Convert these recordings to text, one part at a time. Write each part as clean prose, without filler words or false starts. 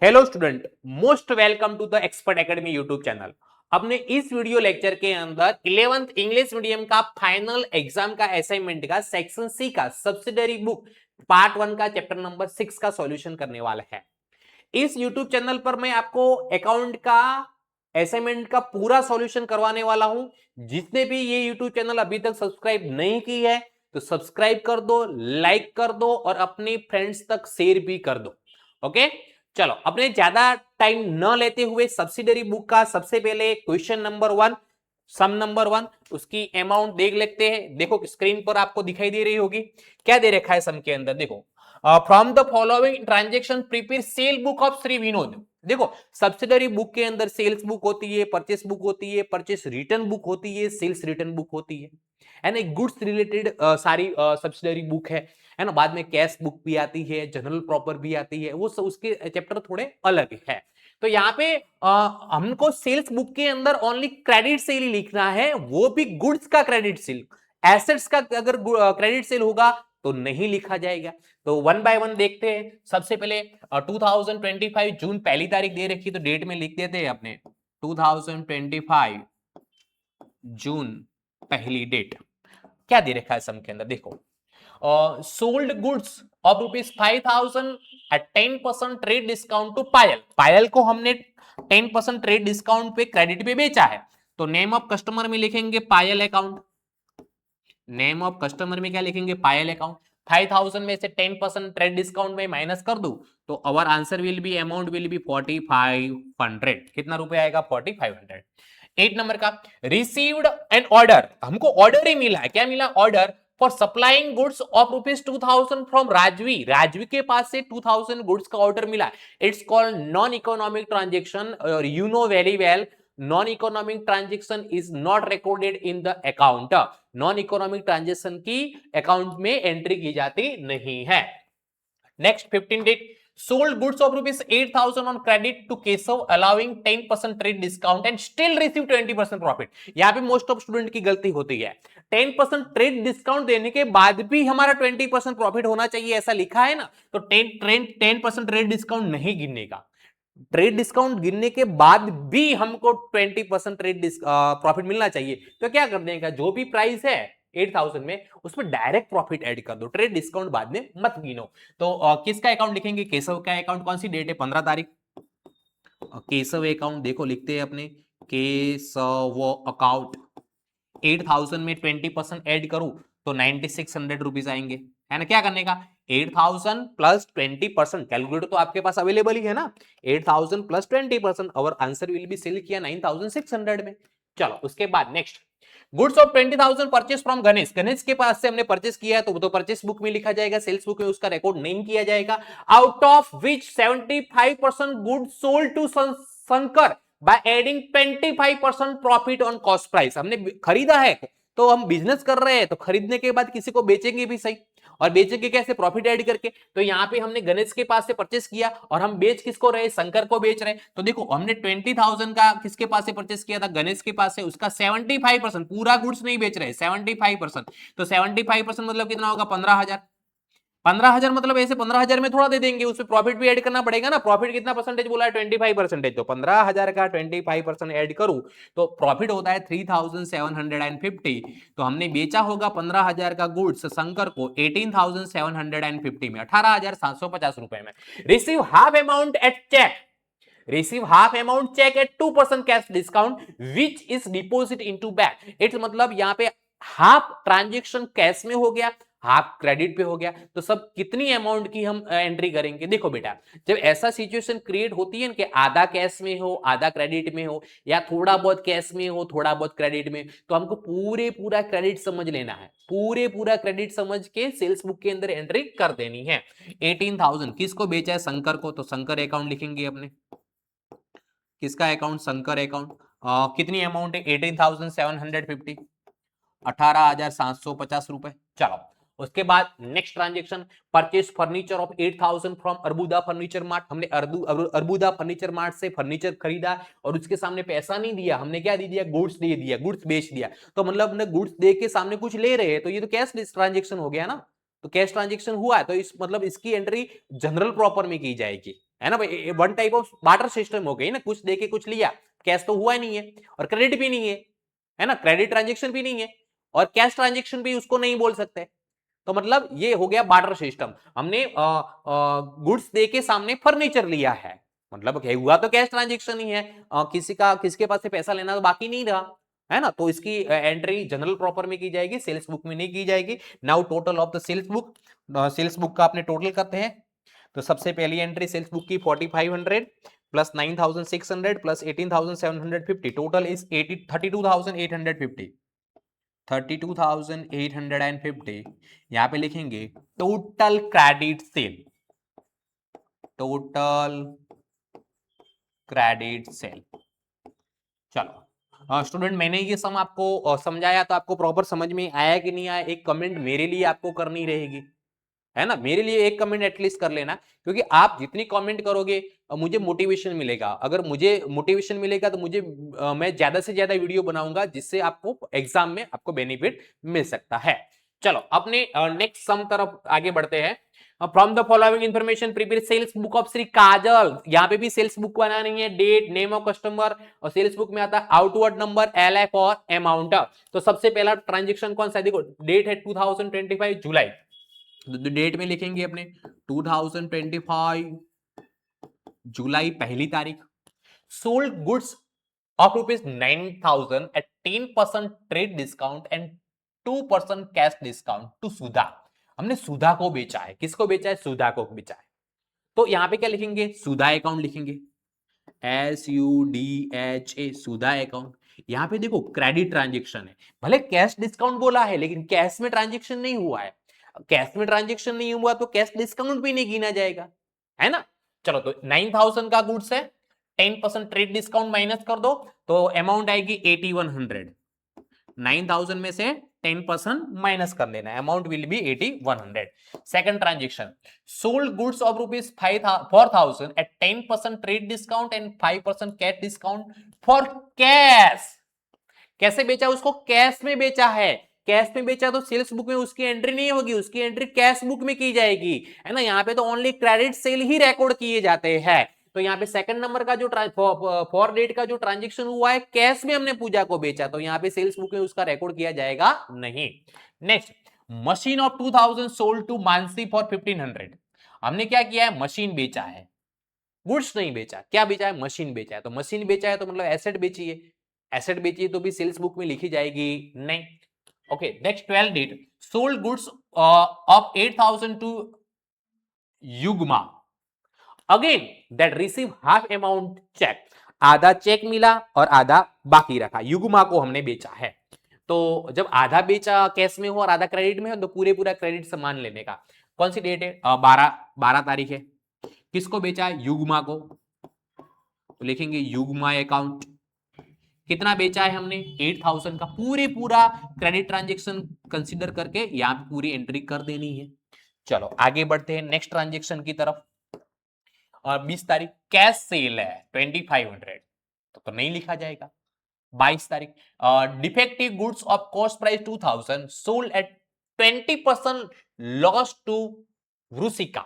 Hello student, most welcome to the expert academy YouTube channel. अपने इस video lecture के अंदर 11th इंग्लिश मीडियम का फाइनल एग्जाम का असाइनमेंट का सेक्शन सी का सब्सिडरी बुक पार्ट 1 का चैप्टर नंबर 6 का सॉल्यूशन करने वाला है। इस यूट्यूब चैनल पर मैं आपको अकाउंट का असाइनमेंट का पूरा सॉल्यूशन करवाने वाला हूं। जिसने भी ये यूट्यूब चैनल अभी तक सब्सक्राइब नहीं की है तो सब्सक्राइब कर दो, लाइक कर दो और अपने फ्रेंड्स तक शेयर भी कर दो। ओके, चलो अपने ज्यादा टाइम न लेते हुए सब्सिडरी बुक का सबसे पहले क्वेश्चन नंबर 1, सम नंबर 1, उसकी अमाउंट देख लेते हैं। देखो स्क्रीन पर आपको दिखाई दे रही होगी, क्या दे रखा है सम के अंदर। देखो, from the following transaction prepare cell book of Shri Vinod. देखो सब्सिडरी बुक के अंदर सेल्स बुक होती है, परचेस बुक होती है, परचेस रिटर्न बुक होती है, सेल्स रिटर्न बुक होती है ना। गुड्स रिलेटेड सारी सब्सिडरी बुक है ना। बाद में कैश बुक भी आती है, जनरल प्रॉपर भी आती है, वो उसके चैप्टर थोड़े अलग है। तो यहाँ पे हमको सेल्स बुक के अंदर ओनली क्रेडिट सेल ही लिखना है, वो भी गुड्स का क्रेडिट सेल। एसेट्स का अगर क्रेडिट सेल होगा तो नहीं लिखा जाएगा। तो वन बाय वन देखते हैं। सबसे पहले 2025 जून पहली तारीख दे रखी, तो डेट में लिख देते हैं अपने 2025 जून पहली डेट। क्या दे रखा है सम के अंदर, देखो sold goods of ₹5,000 at 10% trade discount to Payal. Payal को हमने 10% ट्रेड डिस्काउंट पे क्रेडिट पे बेचा है, तो नेम ऑफ कस्टमर में लिखेंगे पायल अकाउंट। नेम ऑफ कस्टमर में क्या लिखेंगे, पायल अकाउंट। 5,000 में से 10% ट्रेड डिस्काउंट में माइनस कर दूं तो our answer will be, amount will be 4,500। कितना रुपए आएगा, 4,500। 8 नंबर का, रिसीव्ड एन ऑर्डर, हमको ऑर्डर ही मिला है। क्या मिला, order for supplying goods of ₹2,000 from Rajvi. Rajvi के पास से 2,000 गुड्स का ऑर्डर मिला। It's called non economic transaction, और you know very well non economic transaction is not recorded in the account. Non economic transaction की अकाउंट में एंट्री की जाती नहीं है। Next 15 date, sold goods of ₹8,000 on credit to Keshav allowing 10% trade discount and still receive 20% profit। यहाँ पे most of student की गलती होती है। 10% ट्रेड डिस्काउंट देने के बाद भी हमारा 20% प्रॉफिट होना चाहिए, ऐसा लिखा है ना। तो 10% ट्रेड डिस्काउंट नहीं गिनने का। ट्रेड डिस्काउंट गिनने के बाद भी हमको 20% ट्रेड प्रॉफिट मिलना चाहिए। तो क्या कर देगा, जो भी प्राइस है 8,000 में उसमें डायरेक्ट प्रॉफिट ऐड कर दो, ट्रेड डिस्काउंट बाद में मत गिनो। तो किसका अकाउंट लिखेंगे, केशव का अकाउंट। कौन सी डेट है, 15 तारीख। केशव अकाउंट देखो लिखते हैं अपने, केशव अकाउंट। 8,000 में 20% ऐड करूं तो 9600 रुपीज आएंगे, है ना। क्या करने का, 8,000 प्लस 20%, कैलकुलेटर तो आपके पास अवेलेबल ही है ना। 8,000 प्लस 20%, और आंसर विल बी सेल किया 9,600 में। चलो उसके बाद next, goods of 20,000 purchase from Ganesh. Ganesh के पास से हमने परचेस किया है, तो परचेस बुक में लिखा जाएगा, सेल्स बुक में उसका रिकॉर्ड नहीं किया जाएगा। Out of which 75% goods sold to Shankar by adding 25% profit on cost price. हमने खरीदा है तो हम बिजनेस कर रहे हैं, तो खरीदने के बाद किसी को बेचेंगे भी सही, और बेचेंगे कैसे, प्रॉफिट ऐड करके। तो यहाँ पे हमने गणेश के पास से परचेस किया और हम बेच किसको रहे, शंकर को बेच रहे। तो देखो हमने 20,000 का किसके पास से परचेस किया था, गणेश के पास से। उसका 75%, पूरा गुड्स नहीं बेच रहे, 75%। तो 75% मतलब कितना होगा, 15,000। 15,000 मतलब ऐसे 15,000 में थोड़ा दे देंगे, उसमें प्रॉफिट भी ऐड करना पड़ेगा ना। प्रॉफिट कितना परसेंटेज बोला है, 25%। तो 15,000 का 25% ऐड करूं तो प्रॉफिट होता है 3,750। तो हमने बेचा होगा 15,000 का गुड्स शंकर को 18,750 में, 18,750 रुपए में। Receive half amount at cheque, receive half amount check at 2% cash discount which is deposit into bank। It's मतलब यहाँ पे हाफ ट्रांजेक्शन कैश में हो गया, हाफ क्रेडिट पे हो गया। तो सब कितनी अमाउंट की हम एंट्री करेंगे, देखो बेटा, जब ऐसा सिचुएशन क्रिएट होती है ना कि आधा कैश में हो आधा क्रेडिट में हो, या थोड़ा बहुत कैश में हो थोड़ा बहुत क्रेडिट में, तो हमको पूरा क्रेडिट समझ लेना है। पूरा क्रेडिट समझ के सेल्स बुक के अंदर एंट्री कर देनी है। 18,000 किसको बेचा है, शंकर को, तो शंकर अकाउंट लिखेंगे अपने। किसका अकाउंट, शंकर अकाउंट। कितनी अमाउंट है, 18,750, 18,750 रुपए। चलो उसके बाद next transaction, purchase furniture of 8,000 from Arbuda furniture mart. हमने अरबुदा फर्नीचर मार्ट से फर्नीचर खरीदा और उसके सामने पैसा नहीं दिया, हमने क्या दे दिया, गुड्स दे दिया, गुड्स बेच दिया। तो मतलब हमने गुड्स दे के सामने कुछ ले रहे हैं, तो ये तो कैश ट्रांजेक्शन हो गया ना। तो कैश ट्रांजेक्शन हुआ है, तो इस मतलब इसकी एंट्री जनरल प्रॉपर में की जाएगी। है ना भाई, one type of barter system हो गई ना, कुछ देके कुछ लिया, कैश तो हुआ नहीं है और क्रेडिट भी नहीं है ना, क्रेडिट ट्रांजेक्शन भी नहीं है और कैश ट्रांजेक्शन भी उसको नहीं बोल सकते। तो मतलब ये हो गया बार्टर सिस्टम। हमने गुड्स दे के सामने फर्नीचर लिया है, मतलब हुआ तो कैश ट्रांजेक्शन ही है, किसके पास से पैसा लेना तो बाकी नहीं रहा, है ना। तो इसकी एंट्री जनरल प्रॉपर में की जाएगी, सेल्स बुक में नहीं की जाएगी। Now total of the sales book का अपने टोटल करते हैं। तो सबसे पहली एंट्री सेल्स बुक की 4500 प्लस 9600 प्लस 18750, टोटल इज 32850। 32,850 यहां पे लिखेंगे total credit sale, total credit sale. चलो स्टूडेंट, मैंने ये सम आपको समझाया तो आपको प्रॉपर समझ में आया कि नहीं आया? एक कमेंट मेरे लिए आपको करनी रहेगी, है ना, मेरे लिए एक कमेंट एटलीस्ट कर लेना, क्योंकि आप जितनी कमेंट करोगे मुझे मोटिवेशन मिलेगा। अगर मुझे मोटिवेशन मिलेगा तो मैं ज्यादा से ज्यादा वीडियो बनाऊंगा जिससे आपको एग्जाम में आपको बेनिफिट मिल सकता है। चलो अपने नेक्स्ट सम तरफ आगे बढ़ते हैं। From the following information prepare sales book of Shri Kajal. यहाँ पे भी सेल्स बुक बनानी है, डेट, नेम ऑफ कस्टमर, और सेल्स बुक में आता है आउटवर्ड नंबर, LF और अमाउंट। तो सबसे पहला ट्रांजेक्शन कौन सा है? देखो डेट है 2025 जुलाई, तो डेट में लिखेंगे अपने 2025 जुलाई पहली तारीख। Sold goods of ₹9,000 at 10% trade discount and 2% cash discount to Sudha. हमने सुधा को बेचा है, किसको बेचा है? सुधा को बेचा है। तो यहां पे क्या लिखेंगे? सुधा अकाउंट लिखेंगे, SUDHA, सुधा अकाउंट। यहां पे देखो क्रेडिट ट्रांजेक्शन है, भले कैश डिस्काउंट बोला है लेकिन कैश में ट्रांजेक्शन नहीं हुआ है। कैश में ट्रांजेक्शन नहीं हुआ तो कैश डिस्काउंट भी नहीं गिना जाएगा, है ना। चलो तो 9,000 का गुड्स है, 10% ट्रेड डिस्काउंट माइनस कर दो तो अमाउंट आएगी 8100। 9,000 में से 10% माइनस कर देना, amount will be 8100। Second transaction, sold goods of ₹4,000 at 10% trade discount and 5% cash discount for cash. कैसे बेचा? उसको कैश में बेचा है। कैश में बेचा तो सेल्स बुक में उसकी एंट्री नहीं होगी, उसकी एंट्री कैश बुक में की जाएगी, है ना। यहाँ पे तो ओनली क्रेडिट सेल ही रिकॉर्ड किए जाते हैं। तो यहाँ पे सेकंड नंबर का जो फॉर डेट का जो ट्रांजेक्शन हुआ है कैश में हमने पूजा को बेचा, तो यहाँ पे सेल्स बुक में उसका रिकॉर्ड किया जाएगा नहीं। Next, machine of 2000 sold to Mansi for 1500। हमने क्या किया है? मशीन बेचा है, गुड्स नहीं बेचा। क्या बेचा है? मशीन बेचा है। तो मशीन बेचा है तो मतलब एसेट बेची है, एसेट बेची है तो भी सेल्स बुक में लिखी जाएगी नहीं। Okay next, 12 date, sold goods of 8,000 to Yugma, again that receive half amount cheque. आधा चेक मिला और आधा बाकी रखा, युग्मा को हमने बेचा है। तो जब आधा बेचा कैश में हो और आधा क्रेडिट में हो तो पूरा क्रेडिट सामान लेने का। कौन सी डेट है? 12 तारीख है। किसको बेचा है? युग्मा को, तो लिखेंगे युग्मा अकाउंट। कितना बेचा है हमने? 8,000 का। पूरा क्रेडिट ट्रांजेक्शन कंसीडर करके यहां पे पूरी एंट्री कर देनी है। चलो आगे बढ़ते हैं नेक्स्ट ट्रांजेक्शन की तरफ। और 20 तारीख कैश सेल है 2500, तो नहीं लिखा जाएगा। 22 तारीख defective goods of cost price 2000 sold at 20% loss to Vrisika,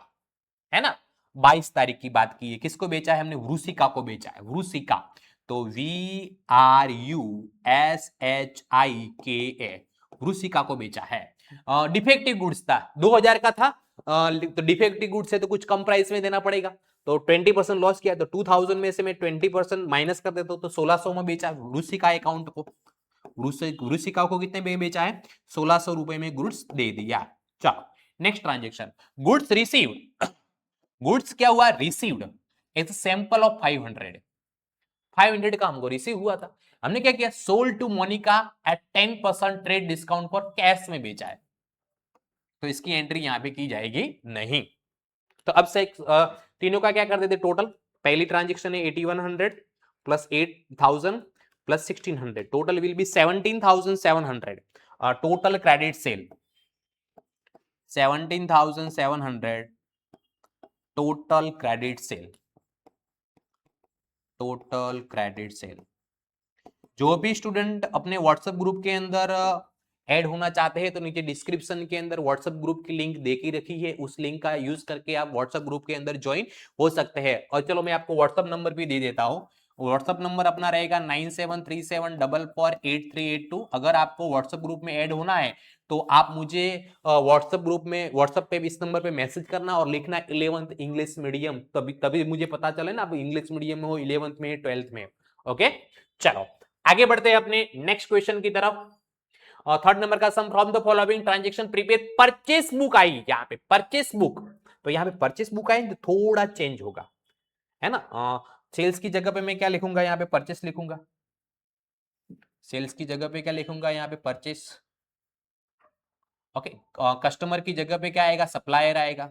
है ना। 22 तारीख की बात की है, किसको बेचा है हमने? वृसिका को बेचा है, वृसिका। तो VRUSHIKA, वृसिका को बेचा है। डिफेक्टिव गुड्स था, 2000 का था, तो डिफेक्टिव गुड्स है तो कुछ कम प्राइस में देना पड़ेगा, तो 20% लॉस किया, तो 2000 में से मैं 20% माइनस कर देता हूं, तो 1600 में बेचा वृसिका अकाउंट को। वृसिका को कितने में बेचा है? 1600 रुपए में गुड्स दे दिया। चलो next transaction, goods received. Goods क्या हुआ? रिसीव्ड इट्स सैंपल ऑफ 500 का हमको रिसीव हुआ था। हमने क्या किया? Sold to Monika at 10% trade discount for cash में बेचा है, तो इसकी एंट्री यहां पे की जाएगी नहीं। तो अब से तीनों का क्या कर देते टोटल? पहली ट्रांजेक्शन है 8100 plus 8000 plus 1600, total will B 17,700। Total credit sale 17,700, total credit sale, total credit sale. जो भी स्टूडेंट अपने व्हाट्सएप ग्रुप के अंदर ऐड होना चाहते हैं तो नीचे डिस्क्रिप्शन के अंदर व्हाट्सएप ग्रुप की लिंक दे के रखी है, उस लिंक का यूज करके आप व्हाट्सएप ग्रुप के अंदर ज्वाइन हो सकते हैं। और चलो मैं आपको व्हाट्सएप नंबर भी दे देता हूँ। व्हाट्सएप नंबर अपना रहेगा 9737448382। अगर आपको व्हाट्सएप ग्रुप में ऐड होना है तो आप मुझे व्हाट्सएप ग्रुप में, व्हाट्सएप पे इस नंबर पे मैसेज करना और लिखना 11th इंग्लिश मीडियम, तभी तभी मुझे पता चले ना आप इंग्लिश मीडियम में हो, 11th में, 12th में। ओके, चलो आगे बढ़ते हैं अपने नेक्स्ट क्वेश्चन की तरफ। थर्ड नंबर का sum, from the following transaction prepaid purchase book आई। यहाँ पे परचेस बुक, तो यहाँ पे परचेस बुक आई तो थोड़ा चेंज होगा, है ना। सेल्स की जगह पे मैं क्या लिखूंगा, यहाँ पे परचेस लिखूंगा। सेल्स की जगह पे क्या लिखूंगा, यहाँ पे परचेस। ओके, कस्टमर की जगह पे क्या आएगा, सप्लायर आएगा।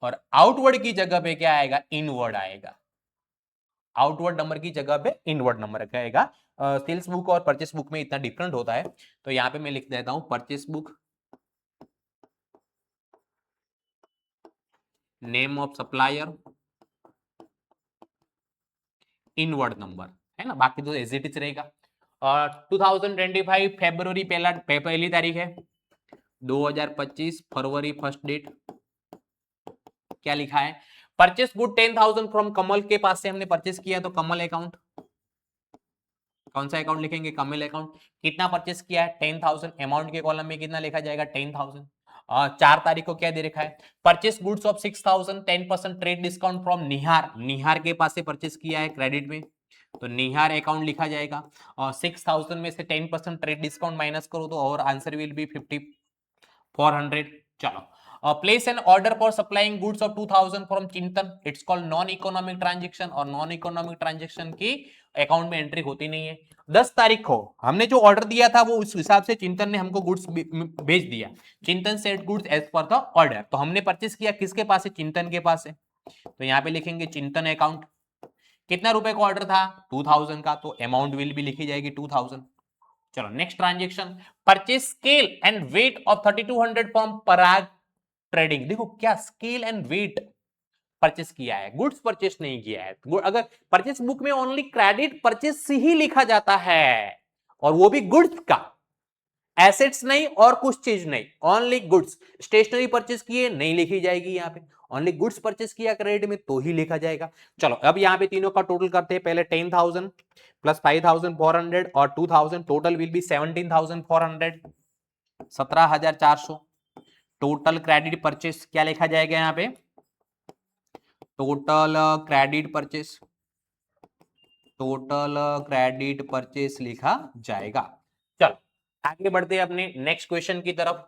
और आउटवर्ड की जगह पे क्या आएगा, इनवर्ड आएगा। आउटवर्ड नंबर की जगह पे इनवर्ड नंबर आएगा। सेल्स बुक और परचेस बुक में इतना डिफरेंट होता है, तो यहाँ पे मैं लिख देता हूं purchase book, name of supplier, inward number, है ना। बाकी तो एज इट इज रहेगा। 2025 फेब्रुवरी पहली तारीख है, 2025 फरवरी फर्स्ट डेट। क्या लिखा है, परचेस गुड 10,000 फ्रॉम कमल के पास से हमने परचेस किया, तो कमल अकाउंट, कौन सा अकाउंट लिखेंगे, कमल अकाउंट। कितना परचेस किया है, 10,000। अमाउंट के कॉलम में कितना लिखा जाएगा, 10,000। 4 तारीख को क्या दे रखा है, purchase goods of 6,000, 10% trade discount from Nihar. Nihar के पास से परचेस किया है क्रेडिट में, तो निहार अकाउंट लिखा जाएगा। और 6,000 में से 10% ट्रेड डिस्काउंट माइनस करो तो और आंसर विल बी 5,400। चलो, place an order for supplying goods of 2,000 from Chintan, it's called non economic transaction. और नॉन इकोनॉमिक ट्रांजेक्शन की अकाउंट में एंट्री होती नहीं है। 10 तारीख को हमने जो ऑर्डर दिया था वो उस हिसाब से चिंतन ने हमको गुड्स भेज दिया। Chintan set goods as per the order, तो हमने परचेस किया किसके पास है, चिंतन के पास है। तो यहाँ पे लिखेंगे चिंतन अकाउंट। कितना रुपए का ऑर्डर था, 2,000 का, तो अमाउंट विल भी लिखी जाएगी 2,000। चलो next transaction, purchase scale and weight of 3,200 from Parag trading. देखो क्या स्केल एंड वेट परचेस किया है, गुड्स परचेस नहीं किया है। अगर परचेस बुक में ओनली क्रेडिट परचेस ही लिखा जाता है, और वो भी गुड्स का, एसेट्स नहीं और कुछ चीज नहीं, ओनली गुड्स। स्टेशनरी परचेस किए नहीं लिखी जाएगी यहाँ पे, ओनली गुड्स परचेस किया क्रेडिट में तो ही लिखा जाएगा। चलो अब यहाँ पे तीनों का टोटल करते हैं। पहले 10,000 प्लस 5,400 और 2,000, total will B 17,400, 17,400। Total credit purchase क्या लिखा जाएगा यहाँ पे, total credit purchase, total credit purchase लिखा जाएगा। चलो आगे बढ़ते हैं अपने नेक्स्ट क्वेश्चन की तरफ।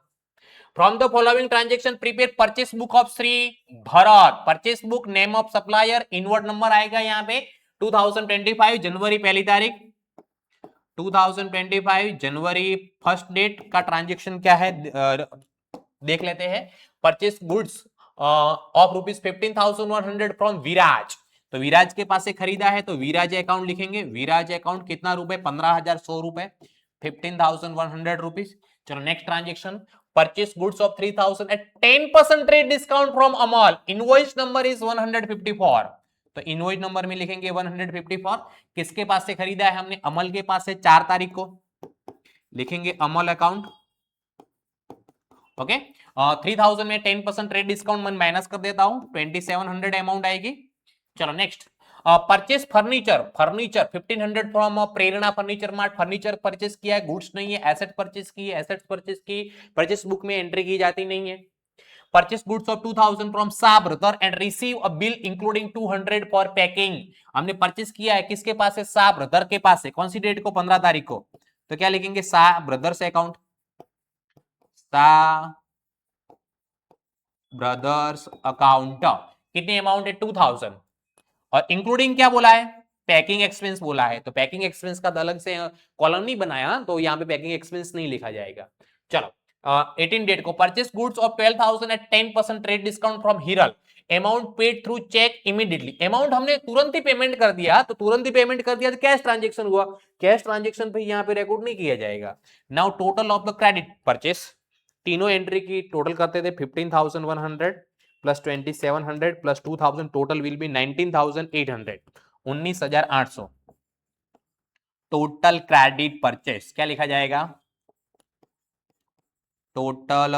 From the following transaction prepaid purchase book of Shri Bharat. Purchase book, name of supplier, inward number आएगा यहाँ पे। 2025 जनवरी पहली तारीख, 2025 जनवरी फर्स्ट डेट का ट्रांजेक्शन क्या है देख लेते हैं। परचेस गुड्स ऑफ ₹15,100 फ्रॉम विराज, तो विराज के पास से खरीदा है तो विराज अकाउंट लिखेंगे। विराज अकाउंट कितना रुपए, 15,100 रुपए, 15,100 रुपीज। चलो next transaction, purchase goods of 3,000 at 10% trade discount from Amal, invoice number is 154, तो इनवॉइस नंबर में लिखेंगे 154। किसके पास से खरीदा है हमने, अमल के पास से, 4 तारीख को, लिखेंगे अमल अकाउंट। ओके, 3,000 में 10% ट्रेड डिस्काउंट मैं माइनस कर देता हूं, 2,700 अमाउंट आएगी। चलो next, purchase furniture, furniture 1,500 from Prerna furniture mart. Furniture purchase किया है, गुड्स नहीं है। एसेट परचेस की है, एसेट्स परचेस की, परचेस बुक में एंट्री की जाती नहीं है। परचेस गुड्स ऑफ 2,000 फ्रॉम सा brother and receive a bill including 200 for packing. हमने परचेस किया है किसके पास है, सा ब्रदर के पास है। कौन सी डेट को, 15 तारीख को, तो क्या लिखेंगे, सा ब्रदर्स अकाउंट, सा ब्रदर्स अकाउंट। कितनी अमाउंट है, 2,000। और इंक्लूडिंग क्या बोला है, पैकिंग एक्सपेंस बोला है, तो पैकिंग एक्सपेंस का अलग से कॉलम नहीं बनाया, तो यहाँ पे पैकिंग एक्सपेंस नहीं लिखा जाएगा। चलो 18 डेट को, purchase goods of 12,000 at 10% trade discount from Hiral, amount paid through cheque immediately. Amount हमने तुरंत ही पेमेंट कर दिया, तो तुरंत ही पेमेंट कर दिया तो कैश ट्रांजेक्शन हुआ, कैश ट्रांजेक्शन पे यहाँ पे रिकॉर्ड नहीं किया जाएगा। Now total of the credit purchase, तीनों एंट्री की टोटल करते थे, 15,100 plus 2,700 plus 2,000, total will be 19,800, 19,800। Total credit purchase क्या लिखा जाएगा, टोटल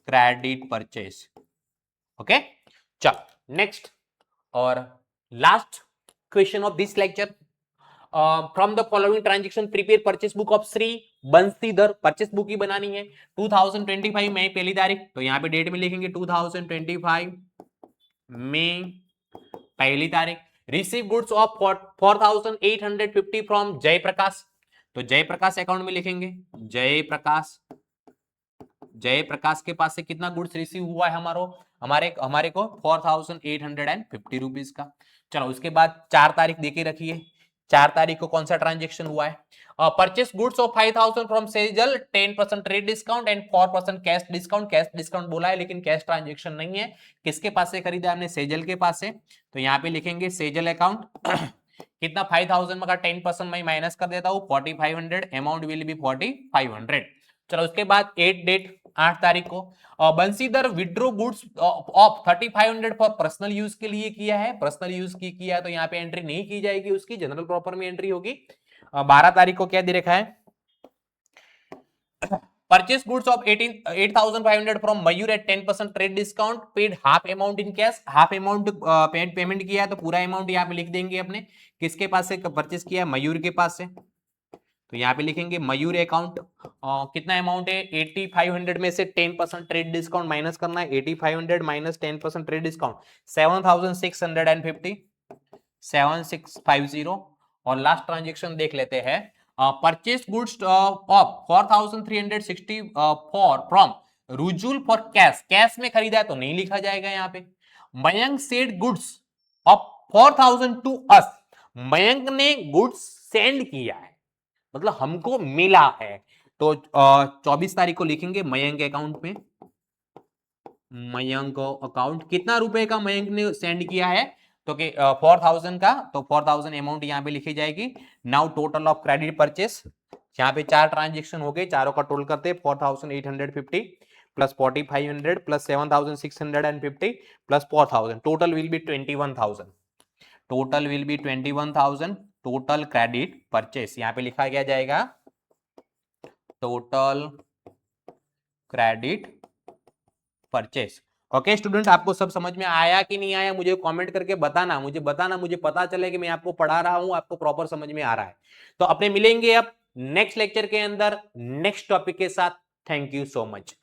क्रेडिट परचेस। ओके, चलो नेक्स्ट और last question of this lecture. From the following transaction prepare purchase book of Shri Bansidhar. Purchase book ही बनानी है 2025 में पहली तारीख, तो यहाँ पे डेट में लिखेंगे 2025 में पहली तारीख। Receive goods of 4850 from Jayprakash, तो जयप्रकाश अकाउंट में लिखेंगे जयप्रकाश के पास से कितना गुड्स रिसीव हुआ है हमारे को 4850 रुपीज का। चलो उसके बाद 4 तारीख देके रखिए, 4 तारीख को कौन सा ट्रांजेक्शन हुआ है? Purchase goods of 5000 from Sejal 10% trade discount and 4% cash discount. Cash discount बोला है लेकिन कैश ट्रांजेक्शन नहीं है। किसके पास से खरीदा हमने? सेजल के पास से, तो यहाँ पे लिखेंगे सेजल अकाउंट कितना 5000 में का 10% मैं माइनस कर देता हूँ 4500, अमाउंट विल बी 4500। चलो उसके बाद 8 तारीख को Bansidhar withdrew goods of 3500 for personal use के लिए किया है, पर्सनल यूज की किया है तो यहाँ पे एंट्री नहीं की जाएगी, उसकी जनरल प्रॉपर में एंट्री होगी। 12 तारीख को क्या दे रखा है? Purchase goods of 8500 from Mayur at 10% trade discount, paid half amount in cash. Half amount payment किया है तो पूरा अमाउंट यहाँ पे लिख देंगे अपने। किसके पास से परचेस किया है? मयूर के पास से, तो यहाँ पे लिखेंगे मयूर अकाउंट। कितना अमाउंट है? 8500 में से 10% ट्रेड डिस्काउंट माइनस करना है। 8500 माइनस 10% ट्रेड डिस्काउंट 7650, 7650। और लास्ट ट्रांजेक्शन देख लेते हैं। Purchase goods of 4360 for from Rujul for cash. Cash में खरीदा है तो नहीं लिखा जाएगा यहाँ पे। Mayank said goods of 4000 to us. Mayank ने गुड्स सेंड किया है, मतलब हमको मिला है, तो 24 तारीख को लिखेंगे मयंक अकाउंट में। मयंक अकाउंट कितना रुपए का मयंक ने सेंड किया है? तो 4000 का, तो 4000 अमाउंट यहाँ पे लिखी जाएगी। Now total of credit purchase, यहाँ पे 4 ट्रांजेक्शन हो गए, चारों का टोटल करते हैं 4850 plus 4500 plus 7650 plus 4000, total will B 21000। Total will B 21000 total credit purchase. यहाँ पे लिखा गया जाएगा total credit purchase. Okay student, आपको सब समझ में आया कि नहीं आया? मुझे कमेंट करके बताना, मुझे पता चले कि मैं आपको पढ़ा रहा हूं, आपको प्रॉपर समझ में आ रहा है। तो अपने मिलेंगे अब नेक्स्ट लेक्चर के अंदर नेक्स्ट टॉपिक के साथ। Thank you so much.